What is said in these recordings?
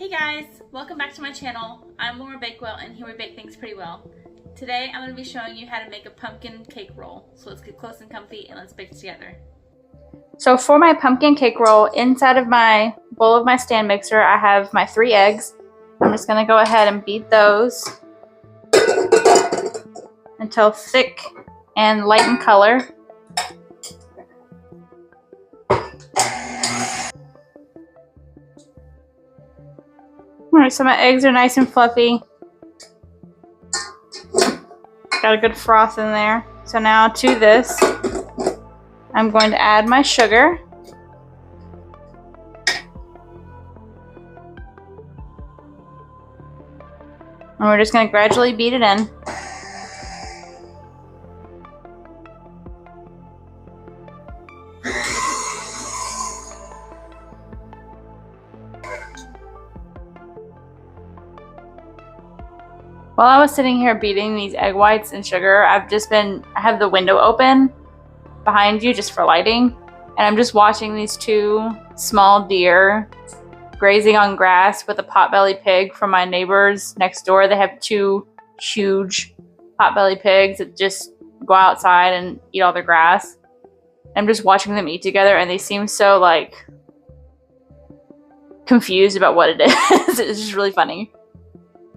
Hey guys, welcome back to my channel. I'm Laura Bakewell and here we bake things pretty well. Today I'm going to be showing you how to make a pumpkin cake roll. So let's get close and comfy and let's bake together. So for my pumpkin cake roll, inside of my bowl of my stand mixer, I have my 3 eggs. I'm just going to go ahead and beat those until thick and light in color. Alright, so my eggs are nice and fluffy. Got a good froth in there. So now to this, I'm going to add my sugar. And we're just going to gradually beat it in. While I was sitting here beating these egg whites and sugar, I have the window open behind you just for lighting, and I'm just watching these 2 small deer grazing on grass with a potbelly pig from my neighbors next door. They have 2 huge potbelly pigs that just go outside and eat all their grass. I'm just watching them eat together, and they seem so like confused about what it is. It's just really funny.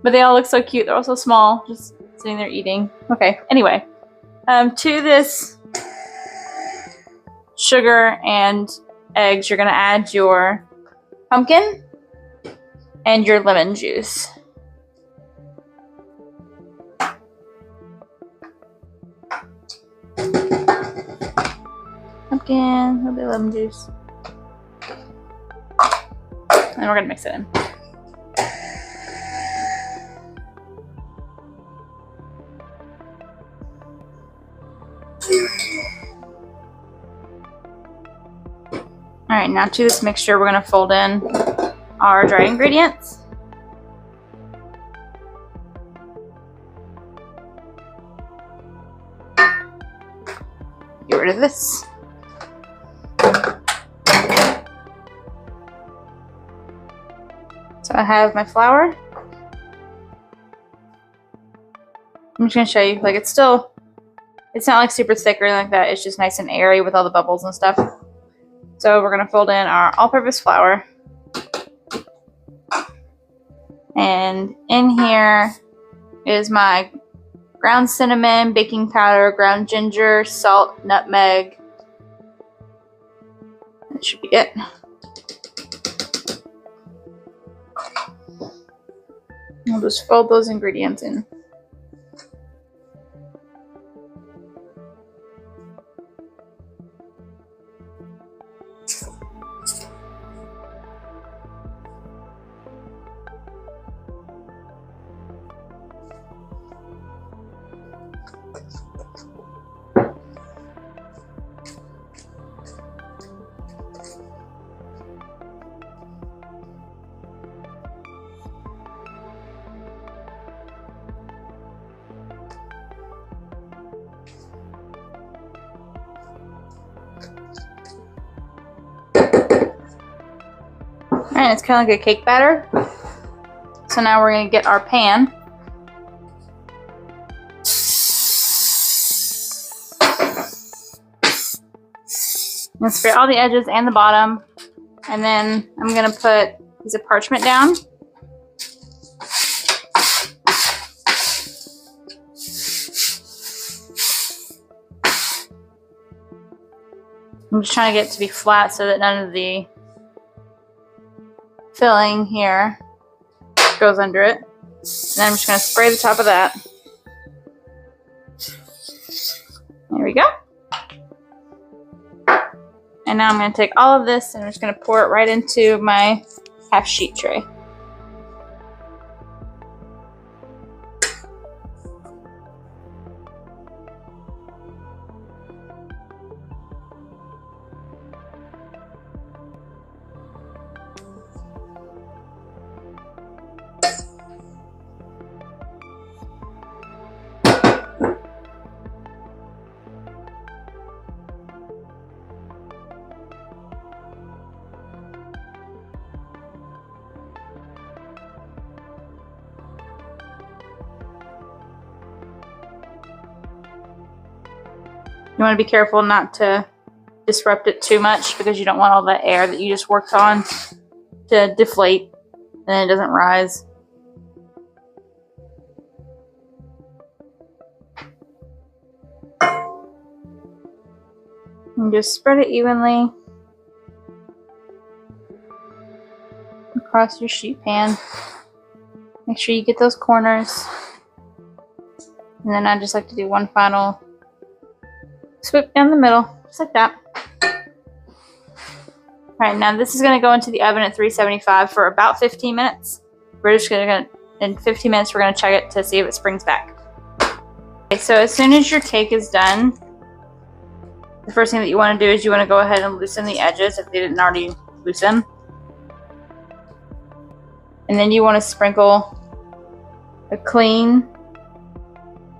But they all look so cute. They're all so small, just sitting there eating. Okay, anyway. To this sugar and eggs, you're going to add your pumpkin and your lemon juice. Pumpkin, a little bit of lemon juice. And we're going to mix it in. Alright, now to this mixture, we're going to fold in our dry ingredients. Get rid of this. So I have my flour. I'm just going to show you, like it's not like super thick or anything like that. It's just nice and airy with all the bubbles and stuff. So we're going to fold in our all-purpose flour. And in here is my ground cinnamon, baking powder, ground ginger, salt, nutmeg. That should be it. We'll just fold those ingredients in. Alright, it's kind of like a cake batter. So now we're going to get our pan. And spray all the edges and the bottom. And then I'm going to put a piece of parchment down. I'm just trying to get it to be flat so that none of the filling here goes under it. And I'm just going to spray the top of that. There we go. And now I'm going to take all of this and I'm just going to pour it right into my half sheet tray. You want to be careful not to disrupt it too much because you don't want all the air that you just worked on to deflate and it doesn't rise. And just spread it evenly across your sheet pan. Make sure you get those corners. And then I just like to do one final swoop down the middle, just like that. Alright, now this is going to go into the oven at 375 for about 15 minutes. We're just going to, in 15 minutes, we're going to check it to see if it springs back. Okay, so as soon as your cake is done, the first thing that you want to do is you want to go ahead and loosen the edges if they didn't already loosen. And then you want to sprinkle a clean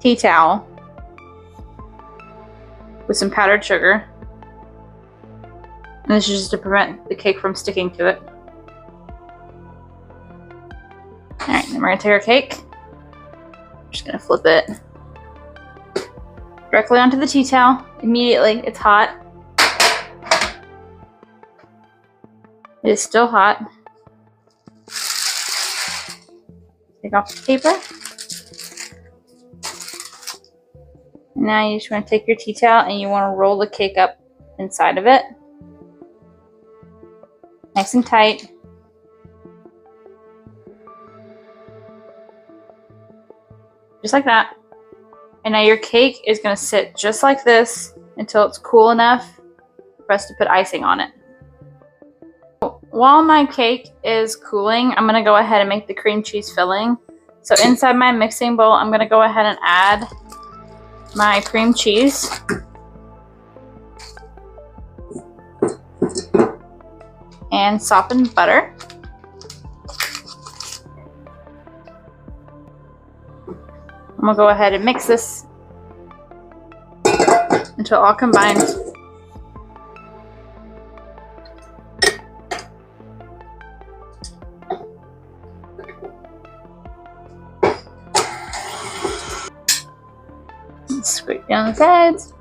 tea towel with some powdered sugar. And this is just to prevent the cake from sticking to it. Alright, then we're going to take our cake. I'm just going to flip it directly onto the tea towel. Immediately, it's hot. It is still hot. Take off the paper. And now you just want to take your tea towel and you want to roll the cake up inside of it. Nice and tight. Just like that. And now your cake is going to sit just like this until it's cool enough for us to put icing on it. While my cake is cooling, I'm going to go ahead and make the cream cheese filling. So inside my mixing bowl, I'm going to go ahead and add my cream cheese. And softened butter. I'm going to go ahead and mix this until all combined. Scrape down the sides.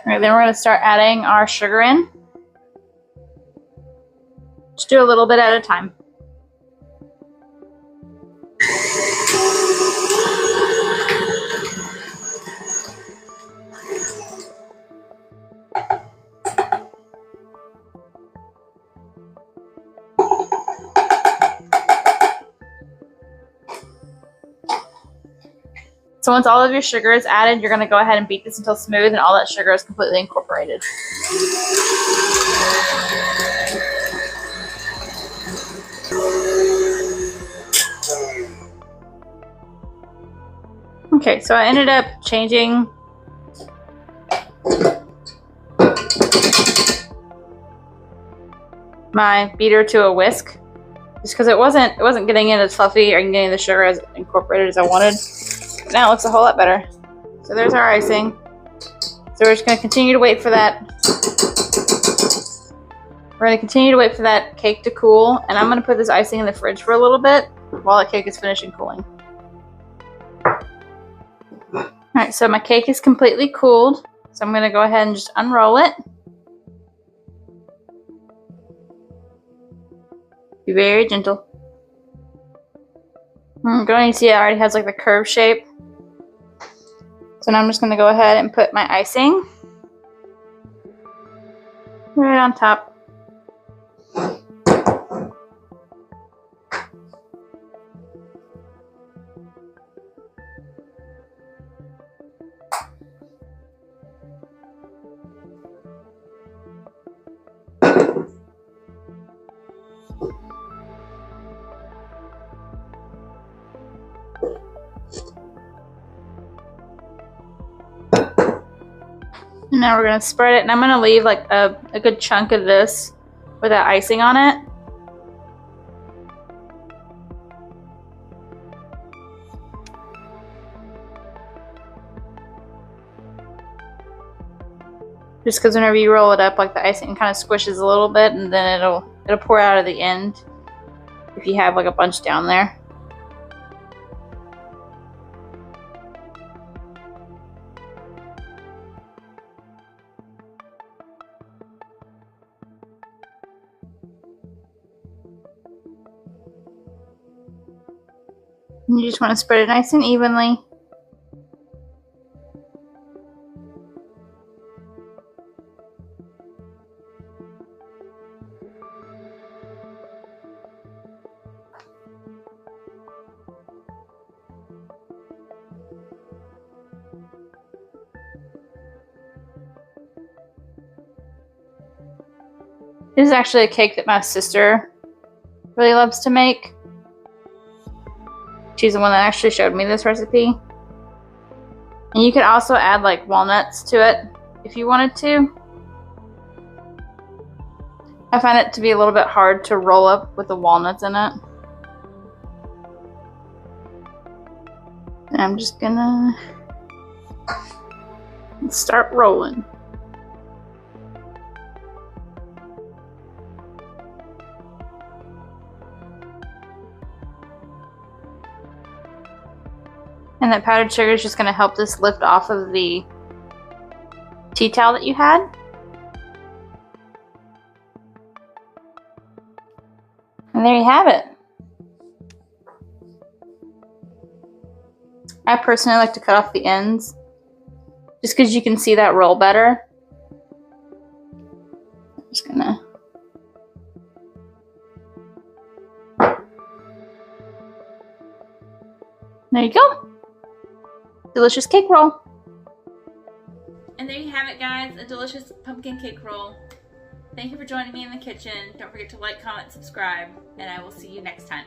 Alright, then we're going to start adding our sugar in. Just do a little bit at a time. So once all of your sugar is added, you're going to go ahead and beat this until smooth and all that sugar is completely incorporated. Okay, so I ended up changing my beater to a whisk just because it wasn't getting in as fluffy or getting the sugar as incorporated as I wanted. Now it looks a whole lot better. So there's our icing. So we're just going to continue to wait for that. We're going to continue to wait for that cake to cool, and I'm going to put this icing in the fridge for a little bit while the cake is finishing cooling. Alright, so my cake is completely cooled, so I'm going to go ahead and just unroll it. Be very gentle. I'm going to see it already has like the curve shape. So now I'm just going to go ahead and put my icing right on top. Now we're going to spread it, and I'm going to leave like a good chunk of this with that icing on it. Just because whenever you roll it up, like the icing kind of squishes a little bit, and then it'll pour out of the end if you have like a bunch down there. And you just want to spread it nice and evenly. This is actually a cake that my sister really loves to make. She's the one that actually showed me this recipe. And you could also add like walnuts to it if you wanted to. I find it to be a little bit hard to roll up with the walnuts in it. And I'm just gonna start rolling. And that powdered sugar is just going to help this lift off of the tea towel that you had. And there you have it. I personally like to cut off the ends just because you can see that roll better. I'm just gonna. There you go. Delicious cake roll. And there you have it, guys, a delicious pumpkin cake roll. Thank you for joining me in the kitchen. Don't forget to like, comment, subscribe, and I will see you next time.